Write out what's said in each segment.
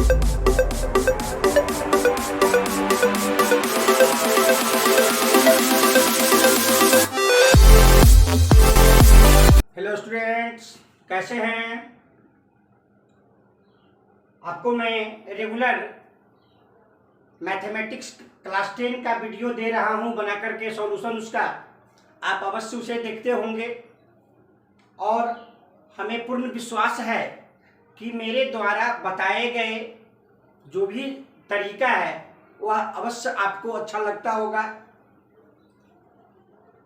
Hello students, कैसे हैं? आपको मैं रेगुलर मैथमेटिक्स क्लास 10 का वीडियो दे रहा हूं बना करके सॉल्यूशन उसका। आप अवश्य उसे देखते होंगे और हमें पूर्ण विश्वास है कि मेरे द्वारा बताए गए जो भी तरीका है वह अवश्य आपको अच्छा लगता होगा।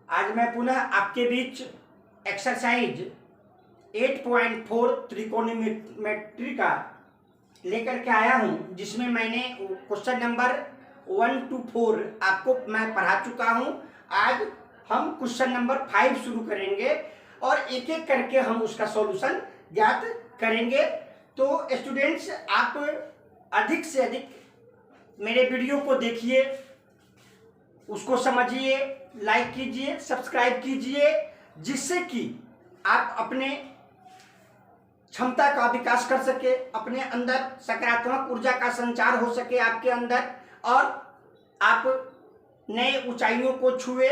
आज मैं पुनः आपके बीच एक्सरसाइज 8.4 त्रिकोणमिति का लेकर के आया हूं, जिसमें मैंने क्वेश्चन नंबर 1 to 4 आपको मैं पढ़ा चुका हूं। आज हम क्वेश्चन नंबर 5 शुरू करेंगे और एक एक करके हम उसका सॉल्यूशन ज्ञात करेंगे। तो स्टूडेंट्स, आप अधिक से अधिक मेरे वीडियो को देखिए, उसको समझिए, लाइक कीजिए, सब्सक्राइब कीजिए, जिससे कि आप अपने क्षमता का विकास कर सके, अपने अंदर सकारात्मक ऊर्जा का संचार हो सके आपके अंदर, और आप नए ऊंचाइयों को छुए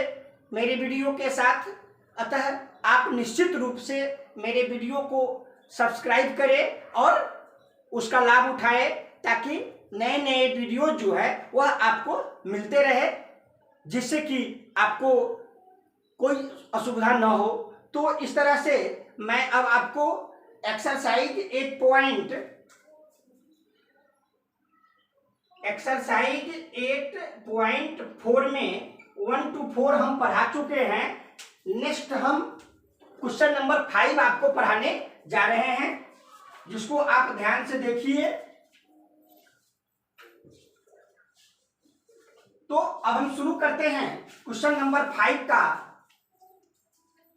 मेरे वीडियो के साथ। अतः आप निश्चित रूप से मेरे वीडियो को सब्सक्राइब करें और उसका लाभ उठाएं, ताकि नए नए वीडियो जो है वह आपको मिलते रहे, जिससे कि आपको कोई असुविधा न हो। तो इस तरह से मैं अब आपको एक्सरसाइज 8.4 में 1 to 4 हम पढ़ा चुके हैं। नेक्स्ट हम क्वेश्चन नंबर 5 आपको पढ़ाने जा रहे हैं, जिसको आप ध्यान से देखिए। तो अब हम शुरू करते हैं क्वेश्चन नंबर 5 का।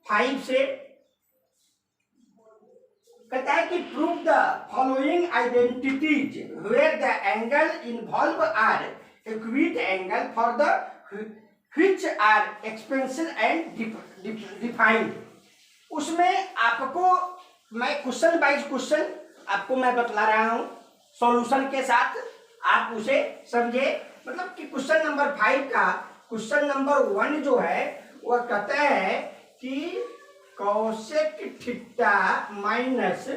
5 से कहता है कि prove the following identities where the angle involved are acute angle for the which are expansion and defined. उसमें आपको मैं क्वेश्चन बाइज क्वेश्चन आपको मैं बतला रहा हूं सॉल्यूशन के साथ, आप उसे समझे। मतलब कि क्वेश्चन नंबर 5 का क्वेश्चन नंबर 1 जो है वह कहता है कि cosec theta minus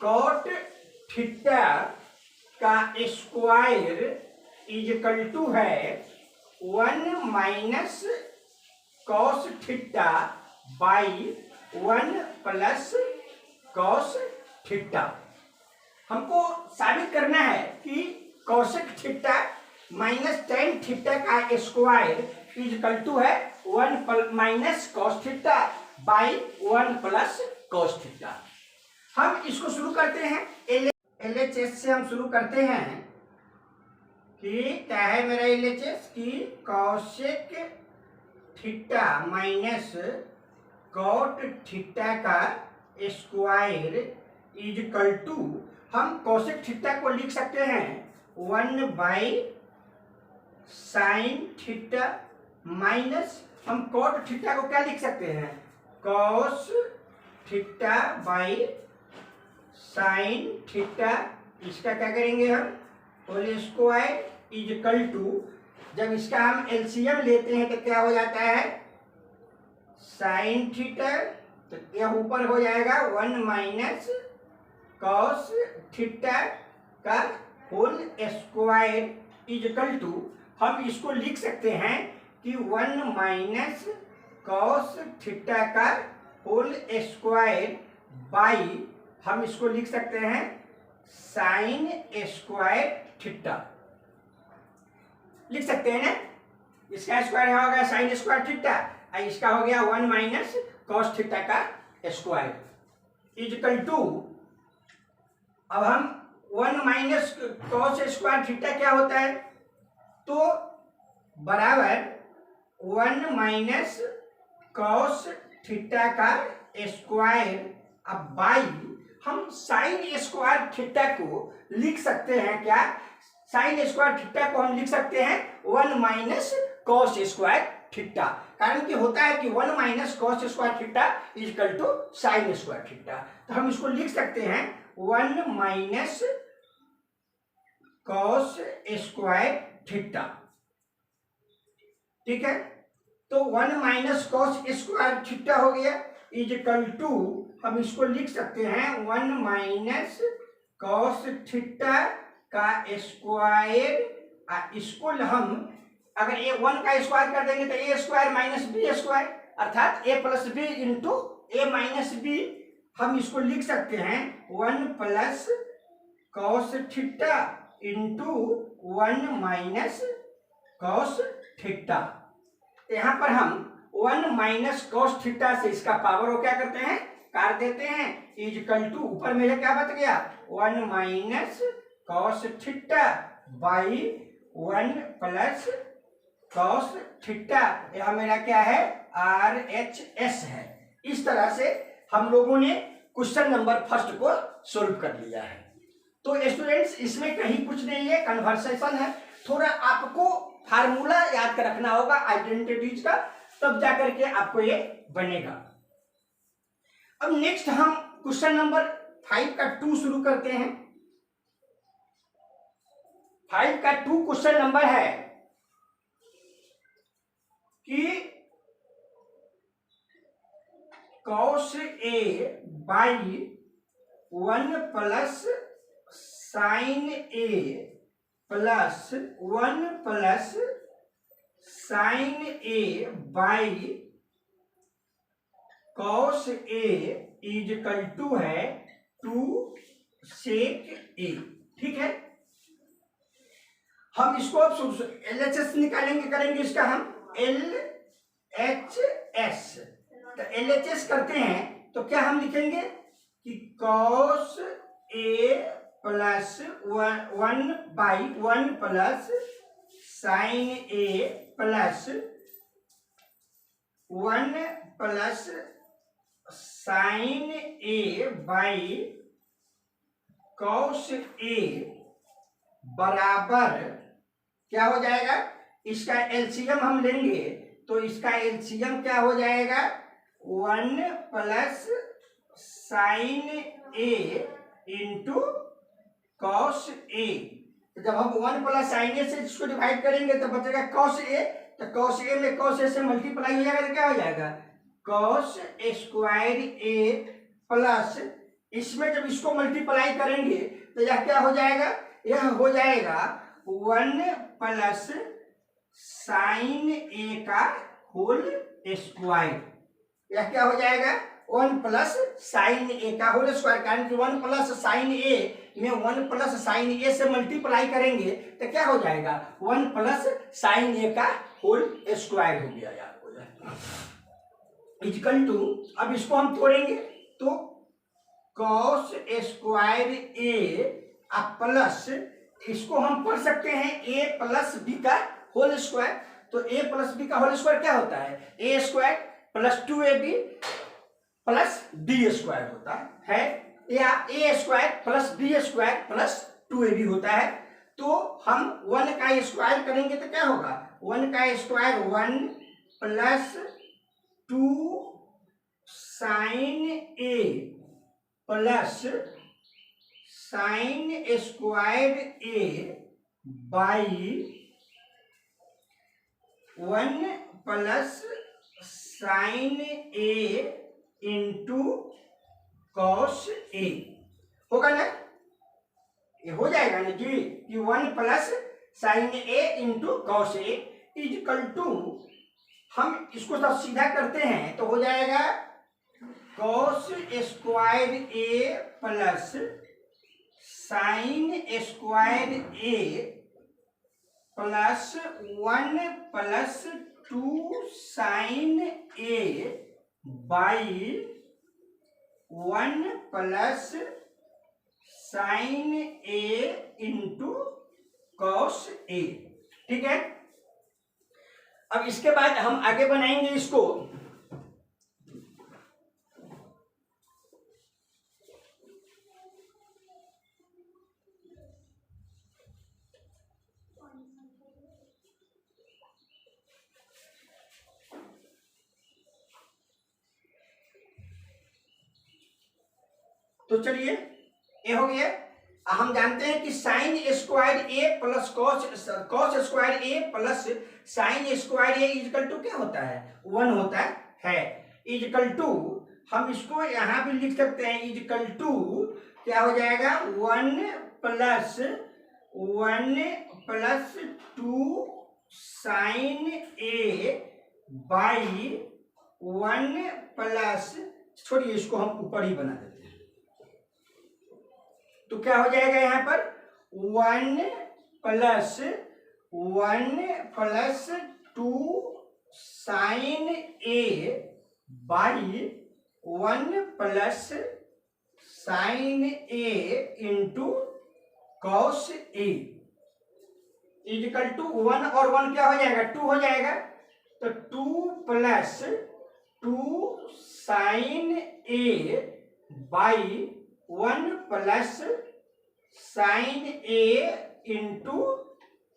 cot theta का स्क्वायर इज इक्वल टू है 1 minus cos theta by 1 plus cos theta. हमको साबित करना है कि cosec theta minus tan theta का स्क्वायर इज इक्वल टू है 1 minus cos theta by 1 plus cos theta. हम इसको शुरू करते हैं LHS से। हम शुरू करते हैं कि क्या है मेरा LHS की cosec theta minus cot theta का स्क्वायर इज इक्वल टू, हम कॉसेक थीटा को लिख सकते हैं 1 बाई साइन थीटा माइनस हम कॉट थीटा को क्या लिख सकते हैं, cos theta by sine theta. इसका क्या करेंगे हम, whole square is equal to, जब इसका हम एलसीएम लेते हैं तो क्या हो जाता है, साइन थीटा, तो यह ऊपर हो जाएगा 1 माइनस कॉस थीटा का whole square is equal to, हम इसको लिख सकते हैं कि 1 माइनस कॉस थीटा का होल स्क्वायर बाई, हम इसको लिख सकते हैं साइन स्क्वायर थीटा। लिख सकते हैं ना, इसका स्क्वायर हो गया साइन स्क्वायर थीटा, इसका हो गया 1 माइनस कॉस थीटा का स्क्वायर इज इक्वल टू, अब हम 1 माइनस कॉस स्क्वायर थीटा क्या होता है, तो बराबर 1 माइनस कॉस थीटा का स्क्वायर, अब बाई हम साइन स्क्वायर थीटा को लिख सकते हैं क्या, साइन स्क्वायर थीटा को हम लिख सकते हैं 1 माइनस कॉस स्क्वायर थीटा। कारण कि होता है कि 1 minus cos square theta is equal to sine square theta, तो हम इसको लिख सकते हैं 1 माइनस कॉस स्क्वायर थीटा। ठीक है, तो 1 माइनस कॉस स्क्वायर थीटा हो गया इज इक्वल टू, हम इसको लिख सकते हैं 1 माइनस कॉस थीटा का स्क्वायर। इसको हम अगर ए 1 का स्क्वायर कर देंगे तो ए स्क्वायर माइनस बी स्क्वायर, अर्थात ए प्लस बी इंटू ए माइनस बी। हम इसको लिख सकते हैं 1 plus cos theta into 1 minus cos theta. यहाँ पर हम 1 माइनस कॉस थीटा से इसका पावर वो क्या करते हैं, काट देते हैं, इज इक्वल टू ऊपर मेरे क्या बच गया 1 minus cos theta by 1 plus cos theta. यह मेरा क्या है RHS है। इस तरह से हम लोगों ने क्वेश्चन नंबर फर्स्ट को सोल्व कर लिया है। तो स्टूडेंट्स इसमें कहीं कुछ नहीं है, कन्वर्सेशन है, थोड़ा आपको फार्मूला याद कर रखना होगा आइडेंटिटीज का, तब जाकर के आपको ये बनेगा। अब नेक्स्ट हम क्वेश्चन नंबर 5 का 2 शुरू करते हैं। 5 का 2 क्वेश्चन नंबर है कि cos A by 1 plus sine A plus 1 plus sine A by cos A is equal to है 2 sec A। ठीक है, हम इसको अब LHS निकालेंगे, करेंगे इसका हम LHS। तो LHS करते हैं तो क्या हम लिखेंगे कि cos A plus 1 by 1 plus sine A plus 1 plus sine A by cos A बराबर क्या हो जाएगा, इसका एलसीएम हम लेंगे तो इसका एलसीएम क्या हो जाएगा 1 plus sine A into cos A। जब हम 1 प्लस साइन A से इसको डिवाइड करेंगे तो बचेगा cos A, तो cos A में cos A से मल्टीप्लाई हो जाएगा तो क्या हो जाएगा cos स्क्वायर A प्लस, इसमें जब इसको मल्टीप्लाई करेंगे तो यह क्या हो जाएगा, यह हो जाएगा 1 प्लस साइन A का होल स्क्वायर। यह क्या हो जाएगा 1 प्लस साइन A का होल स्क्वायर, कारण कि 1 प्लस साइन A में 1 प्लस साइन A से मल्टीप्लाई करेंगे तो क्या हो जाएगा 1 प्लस साइन A का होल स्क्वायर हो गया यार, हो जाएगा इक्वल टू। अब इसको हम तोड़ेंगे तो cos स्क्वायर A प्लस, इसको हम पढ़ सकते हैं A प्लस बी का होल स्क्वायर। तो A प्लस बी का होल स्क्वायर क्या होता है A square plus 2AB plus B square होता है, या A square plus B square plus 2AB होता है। तो हम 1 का स्क्वायर करेंगे तो क्या होगा 1 का square 1 plus 2 sine A plus sine square A by 1 plus sine A into cos A होगा ना, ये हो जाएगा ना जी कि 1 plus sine A into cos A is equal to, हम इसको सब सीधा करते हैं तो हो जाएगा cos square A plus sine square A plus 1 plus 2 sine A by 1 plus sine A into cos A। ठीक है, अब इसके बाद हम आगे बनाएंगे इसको, तो चलिए ए हो गया। हम जानते हैं कि sine square A plus cos square A plus sine square A is equal to क्या होता है, 1 होता है। इजकल टू हम इसको यहां भी लिख सकते हैं, इजकल टू क्या हो जाएगा, 1 plus 2 sine A by 1 plus, छोड़िए इसको हम ऊपर ही बना देते हैं, तो क्या हो जाएगा यहाँ पर 1 plus 2 sine A by 1 plus sine A into cos A is equal to 1 और 1 क्या हो जाएगा, 2 हो जाएगा। तो 2 plus 2 sine A by 1 plus sine A into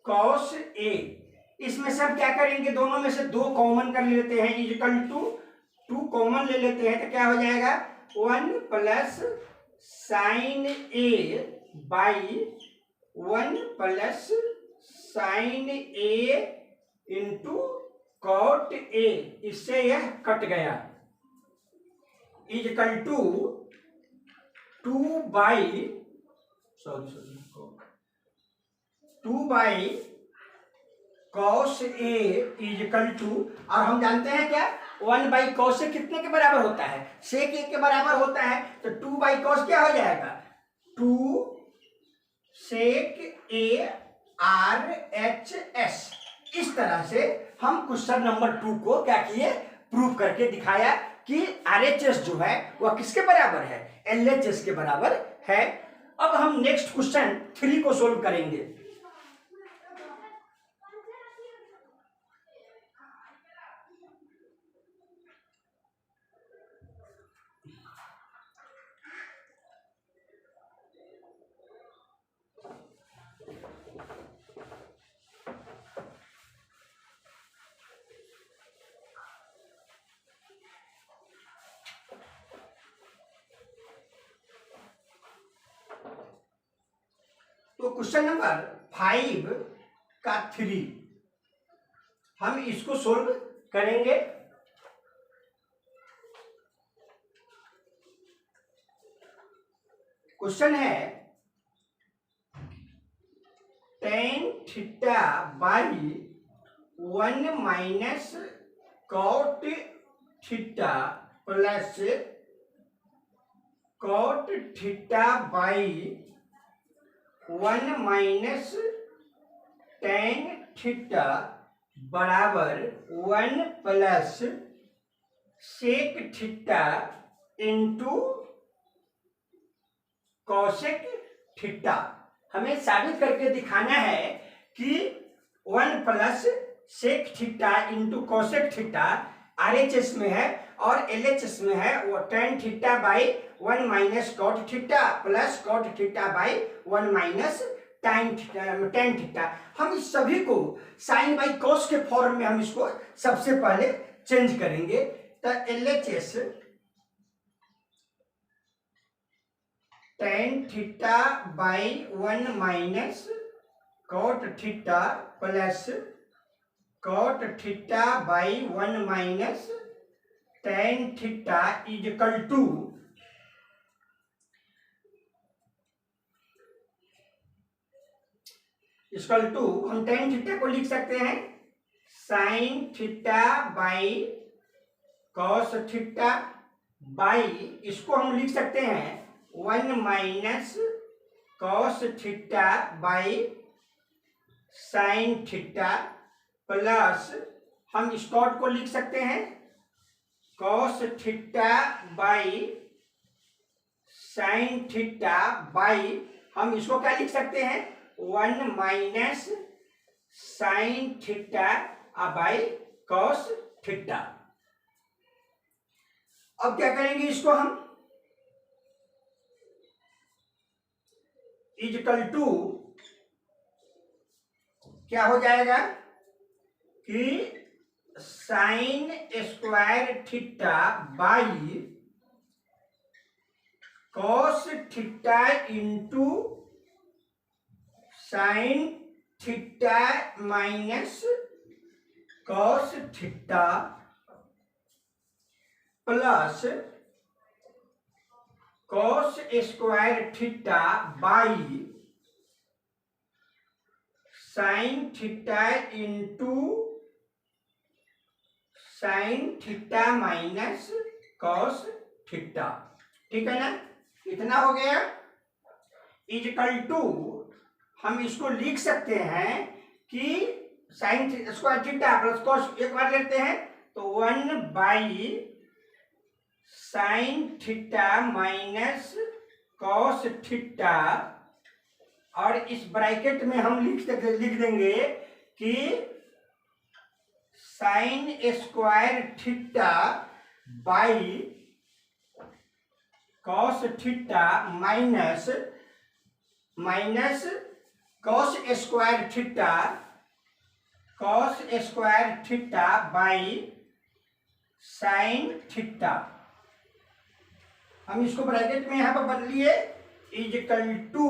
cos A. इसमें सब क्या करेंगे, दोनों में से 2 कॉमन कर लेते हैं, इजिकल टू 2 कॉमन ले लेते हैं, तो क्या हो जाएगा 1 plus sine A by 1 plus sine A into cot A. इससे यह कट गया, is equal to 2 by 2 by cos A is equal to, और हम जानते हैं क्या 1 बाई कॉस से कितने के बराबर होता है, सेक ए के बराबर होता है। तो 2 बाई कॉस क्या हो जाएगा, 2 सेक ए आर एच एस। इस तरह से हम क्वेश्चन नंबर 2 को क्या किए, प्रूव करके दिखाया कि आरएचएस जो है वह किसके बराबर है, एलएचएस के बराबर है। अब हम नेक्स्ट क्वेश्चन 3 को सोल्व करेंगे। तो क्वेश्चन नंबर 5 का 3 हम इसको सोल्व करेंगे। क्वेश्चन है tan theta by 1 minus cot theta plus cot theta by 1 minus tan theta बराबर 1 plus sec theta into cosec theta. हमें साबित करके दिखाना है कि 1 plus sec theta into cosec theta RHS में है और एलएचएस में है, वो tan theta by 1 minus cot theta plus cot theta by 1 minus tan theta. हम इस सभी को साइन बाई कॉस के फॉर्म में हम इसको सबसे पहले चेंज करेंगे। तो LHS tan theta by 1 minus cot theta plus cot theta by 1 minus tan theta is equal to हम tan थीटा को लिख सकते हैं sine theta by cos theta by, इसको हम लिख सकते हैं 1 minus cos theta by sine theta plus हम स्कॉट को लिख सकते हैं cos theta by sine theta by, हम इसको क्या लिख सकते हैं 1 minus sign theta by cos theta. अब क्या करेंगे, इसको हम इजकल टू क्या हो जाएगा कि sine square theta by cos theta into sine theta minus cos theta plus cos square theta by sine theta into sine theta minus cos theta. ठीक है ना, इतना हो गया। इक्वल टू हम इसको लिख सकते हैं कि sine square theta plus cos, एक बार लेते हैं तो 1 by sine theta minus cos theta, और इस ब्रैकेट में हम लिख देंगे कि sine square theta by cos theta minus cos square theta by sine theta. हम इसको ब्रैकेट में यहां पर बदलिए, equal to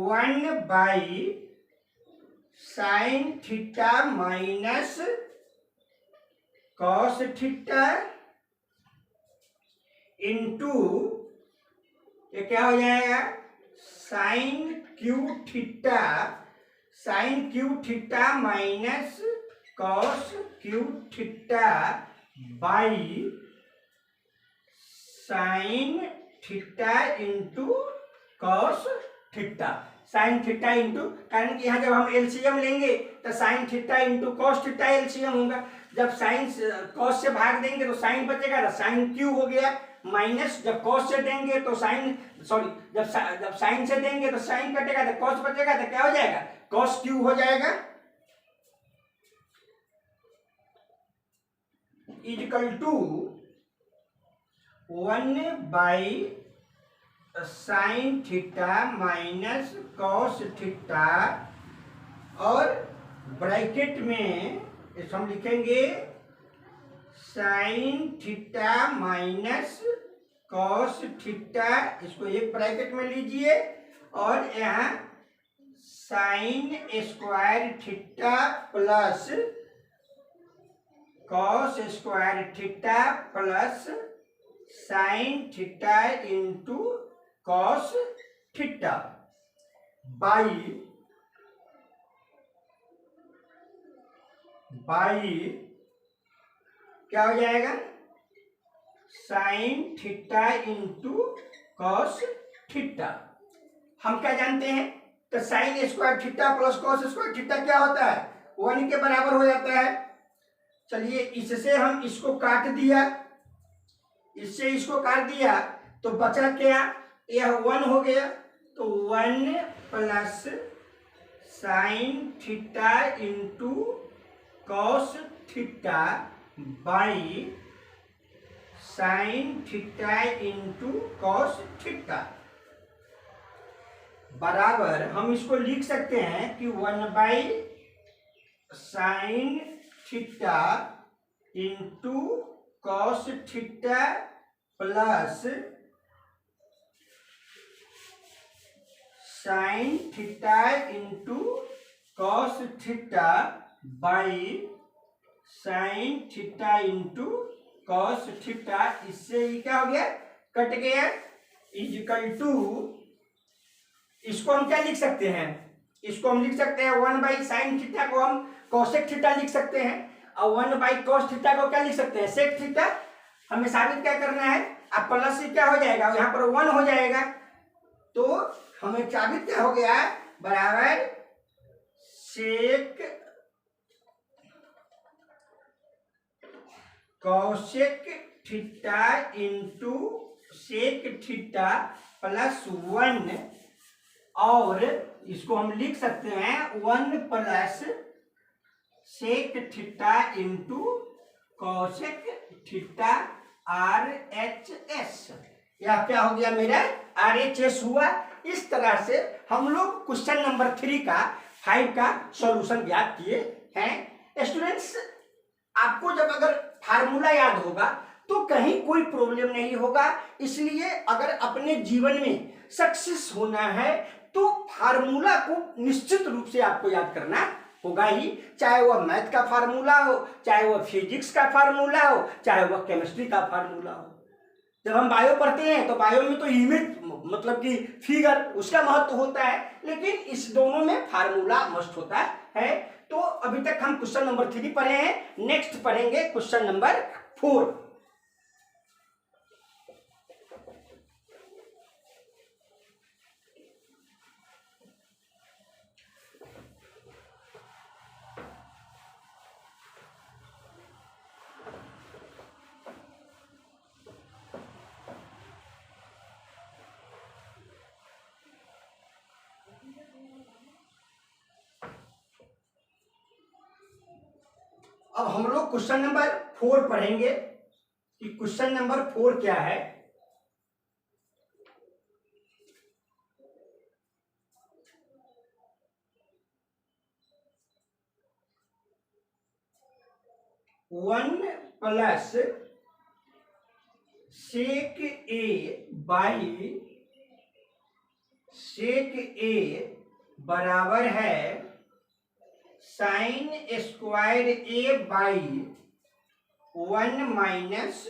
1 by sine theta minus cos theta into ये क्या हो जाएगा, sine cube theta minus cos cube theta by sine theta into cos theta. Sign theta into, कारण कि यहाँ जब हम एलसीएम लेंगे तो sign theta into cos theta LCM होगा। जब साइन कॉस से भाग देंगे तो साइन बचेगा, तो साइन क्यू हो गया, माइनस जब कॉस से देंगे तो साइन, सॉरी जब साइन से देंगे तो साइन कटेगा तो कॉस बचेगा, तो क्या हो जाएगा, कॉस क्यू हो जाएगा। Equal to 1 by sine theta minus cos theta, और ब्रैकेट में इस हम लिखेंगे sine theta minus cos theta, इसको एक ब्रैकेट में लीजिए, और यहाँ sine square theta plus cos square theta plus sine theta into cos theta by क्या हो जाएगा, sine theta into cos theta. हम क्या जानते हैं, तो sine square theta plus cos square theta क्या होता है, 1 के बराबर हो जाता है। चलिए इससे हम इसको काट दिया, इससे इसको काट दिया तो बचा क्या, यह 1 हो गया, तो 1 plus sine theta into cos theta by sine theta into cos theta बराबर, हम इसको लिख सकते हैं कि 1 by sine theta into cos theta plus sine theta into cos theta by sine theta into cos theta. इससे ये क्या हो गया, कट गया। इक्वल टू, इसको हम क्या लिख सकते हैं, इसको हम लिख सकते हैं 1 बाई साइन थीटा को हम कोसेक थीटा लिख सकते हैं, और 1 बाई कॉस थीटा को क्या लिख सकते हैं, सेक थीटा। हमें साबित क्या करना है, अब प्लस से क्या हो जाएगा, यहाँ पर 1 हो जाएगा, तो हमें साबित क्या हो गया, बराबर sec cosec theta into sec theta plus 1, और इसको हम लिख सकते हैं 1 plus sec theta into cosec theta RHS। यह क्या हो गया, मेरा RHS हुआ। इस तरह से हम लोग क्वेश्चन नंबर 3 का 5 का सॉल्यूशन ज्ञात किए हैं। स्टूडेंट्स, आपको जब अगर फार्मूला याद होगा तो कहीं कोई प्रॉब्लम नहीं होगा। इसलिए अगर अपने जीवन में सक्सेस होना है तो फार्मूला को निश्चित रूप से आपको याद करना होगा ही, चाहे वह मैथ का फार्मूला हो, चाहे वह फिजिक्स का फार्मूला हो, चाहे वह केमिस्ट्री का फार्मूला हो। जब हम बायो पढ़ते हैं तो बायो में तो इमेज मतलब कि फिगर उसका महत्व होता है, लेकिन इस दोनों में फार्मूला मस्ट होता है। तो अभी तक हम क्वेश्चन नंबर 3 पढ़े हैं, नेक्स्ट पढ़ेंगे क्वेश्चन नंबर 4। अब हम लोग क्वेश्चन नंबर 4 पढ़ेंगे कि क्वेश्चन नंबर 4 क्या है। One plus sec A by sec A बराबर है sine square A by 1 minus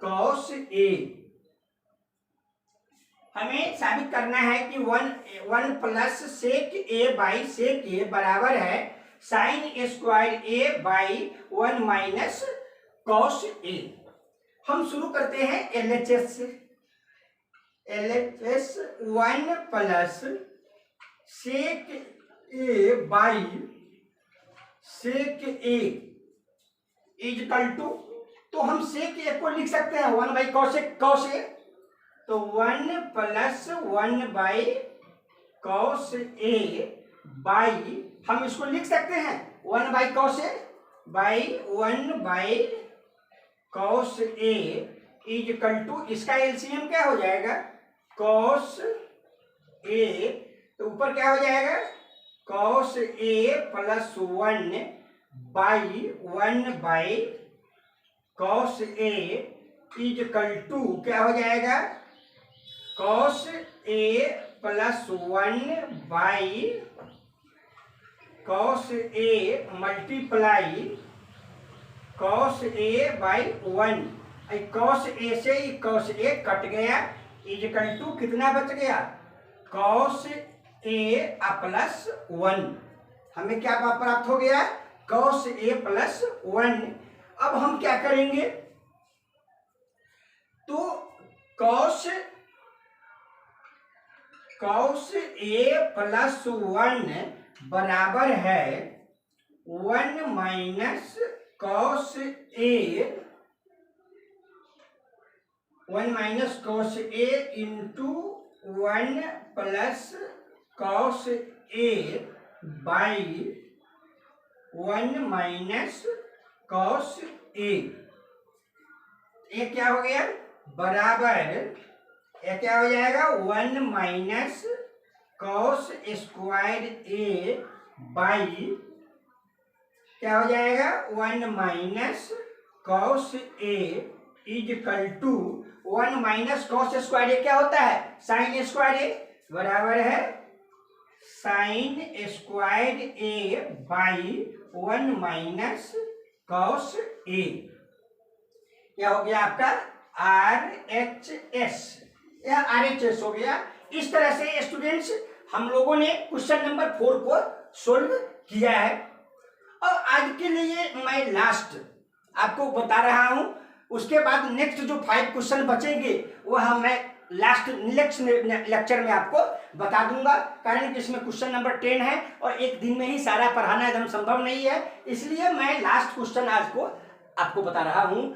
cos A. हमें साबित करना है कि one plus sec A by sec A बराबर है sine square A by 1 minus cos A. हम शुरू करते हैं एलएचएस से। LHS 1 plus sec A by sec A is equal to, तो हम सेक ए को लिख सकते हैं 1 बाई कॉस ए, तो 1 plus 1 by cos A by, हम इसको लिख सकते हैं 1 by cos A by 1 by cos A is equal to, इसका एलसीएम क्या हो जाएगा कॉस ए, तो ऊपर क्या हो जाएगा cos A plus 1 by 1 by cos A is equal to क्या हो जाएगा cos A plus 1 by cos A multiply cos A by 1। Cos A से कॉस ए कट गया, इजकल टू कितना बच गया कॉस ए प्लस 1। हमें क्या प्राप्त हो गया कॉस ए प्लस 1। अब हम क्या करेंगे, तो कॉस ए प्लस 1 बराबर है 1 minus cos A, 1 minus cos A into 1 plus cos A by 1 minus cos A. ये क्या हो गया बराबर, ये क्या हो जाएगा 1 minus cos square A by क्या हो जाएगा 1 minus cos A is equal to 1 minus cos square A क्या होता है साइन स्क्वायर ए, बराबर है sine square A by 1 minus cos A. क्या हो गया आपका RHS, यह RHS हो गया। इस तरह से स्टूडेंट्स हम लोगों ने क्वेश्चन नंबर 4 को सोल्व किया है। और आज के लिए मैं लास्ट आपको बता रहा हूं, उसके बाद नेक्स्ट जो 5 क्वेश्चन बचेंगे वह मैं लास्ट नेक्स्ट लेक्चर में आपको बता दूंगा, कारण कि इसमें क्वेश्चन नंबर 10 है और एक दिन में ही सारा पढ़ाना एकदम संभव नहीं है, इसलिए मैं लास्ट क्वेश्चन आज को आपको बता रहा हूं।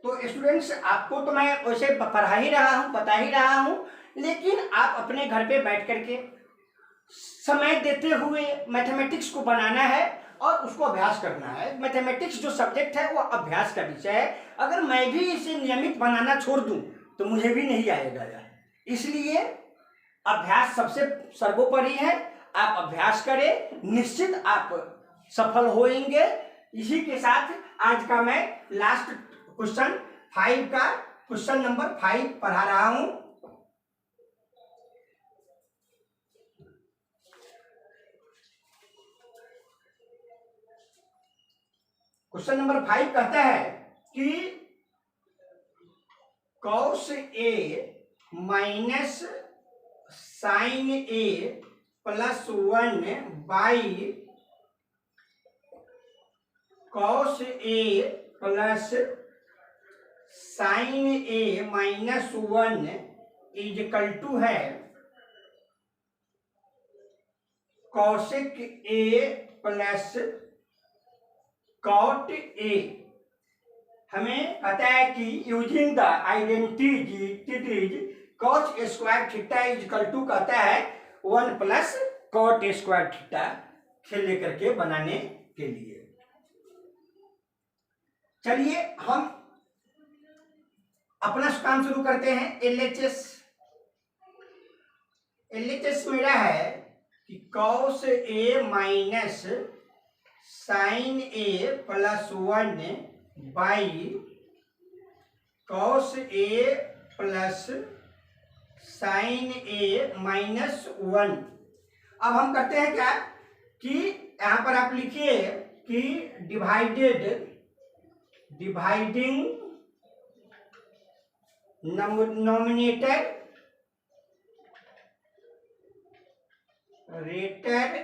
तो स्टूडेंट्स आपको तो मैं वैसे पढ़ा ही रहा हूँ, बता ही रहा हूँ, लेकिन आप अपने घर पे बैठ करके समय देते हुए मैथमेटिक्स को बनाना है और उसको अभ्यास करना है। मैथमेटिक्स जो सब्जेक्ट है वो अभ्यास का विषय है। अगर मैं भी इसे नियमित बनाना छोड़ दूं तो मुझे भी नहीं आएगा यार। इसलिए अभ्यास सबसे सर्वोपरि है। आप अभ्यास करें, निश्चित आप सफल होंगे। इसी के साथ आज का मैं लास्ट क्वेश्चन 5 का क्वेश्चन नंबर 5 पढ़ा रहा हूं। क्वेश्चन नंबर 5 कहता है कि cos A minus sine A plus 1 by cos A plus sine A minus 1 is equal to है cosec A plus cot A। हमें पता है कि using the identities cos square theta is equal to कहता है 1 प्लस cot स्क्वायर थीटा खेल लेकर के बनाने के लिए। चलिए हम अपना काम शुरू करते हैं। LHS मेरा है कि cos A minus sine A plus 1 by cos A plus sine A minus 1। अब हम करते हैं क्या कि यहां पर आप लिखिए कि dividing nominator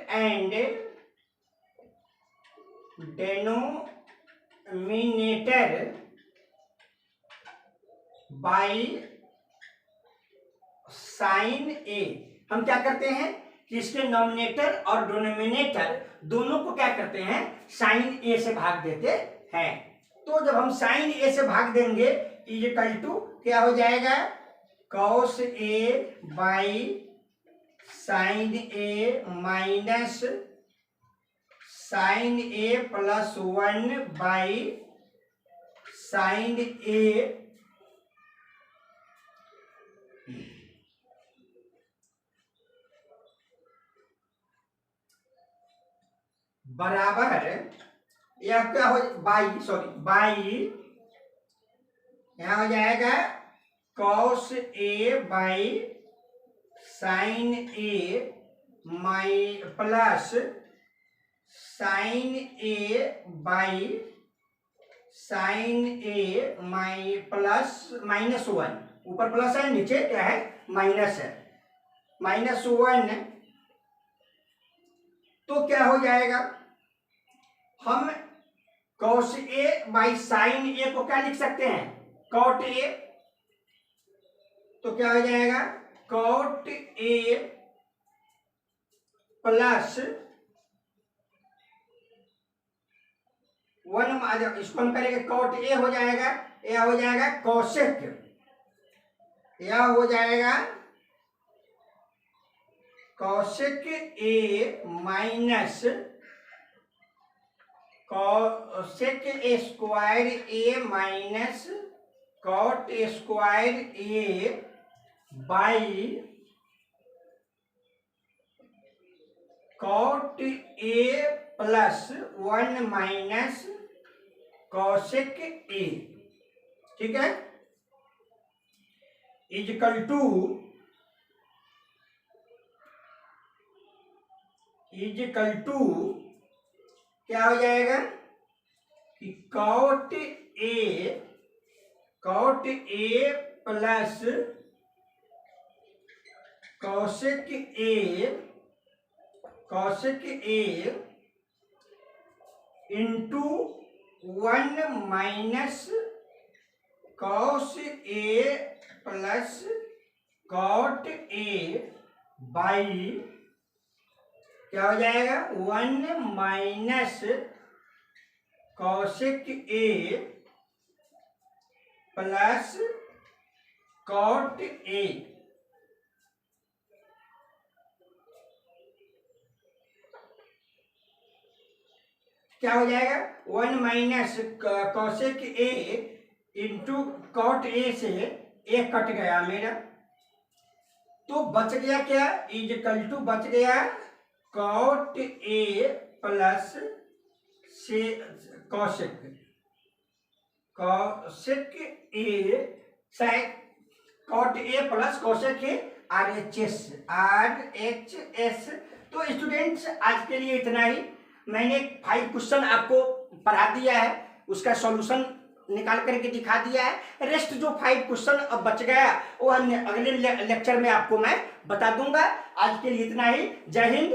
and denominator by sine A. हम क्या करते हैं कि इसके नॉमिनेटर और डिनोमिनेटर दोनों को क्या करते हैं, साइन ए से भाग देते हैं। तो जब हम साइन ए से भाग देंगे इज इक्वल टू क्या हो जाएगा, cos A by sine A minus sine A plus 1 by sine A बराबर यह क्या हो बाई यहां हो जाएगा cos A by sine A plus sine A by sine A plus minus 1। ऊपर प्लस है, नीचे क्या है, माइनस है, माइनस 1। तो क्या हो जाएगा, हम cos A by sign A को क्या लिख सकते हैं, cot A। तो क्या हो जाएगा, cot A प्लस 1, इसको हम करेंगे cot A हो जाएगा, यह हो जाएगा cosec, यह हो जाएगा cosec A minus cosec A square A minus cot square A by cot A plus 1 minus cosec A। ठीक है, इक्वल टू क्या हो जाएगा कि cot A plus cosec A into 1 minus cos A plus cot A by क्या हो जाएगा, 1 minus cosec A plus cot A। क्या हो जाएगा, 1 minus cosec A into cot A से ए कट गया मेरा, तो बच गया क्या, इज इक्वल टू बच गया कॉट ए प्लस से cosec A cot A plus cosec A RHS। तो स्टूडेंट्स आज के लिए इतना ही। मैंने 5 क्वेश्चन आपको पढ़ा दिया है, उसका सॉल्यूशन निकाल करके दिखा दिया है। रेस्ट जो 5 क्वेश्चन अब बच गया वो अगले लेक्चर में आपको मैं बता दूंगा। आज के लिए इतना ही। जय हिंद,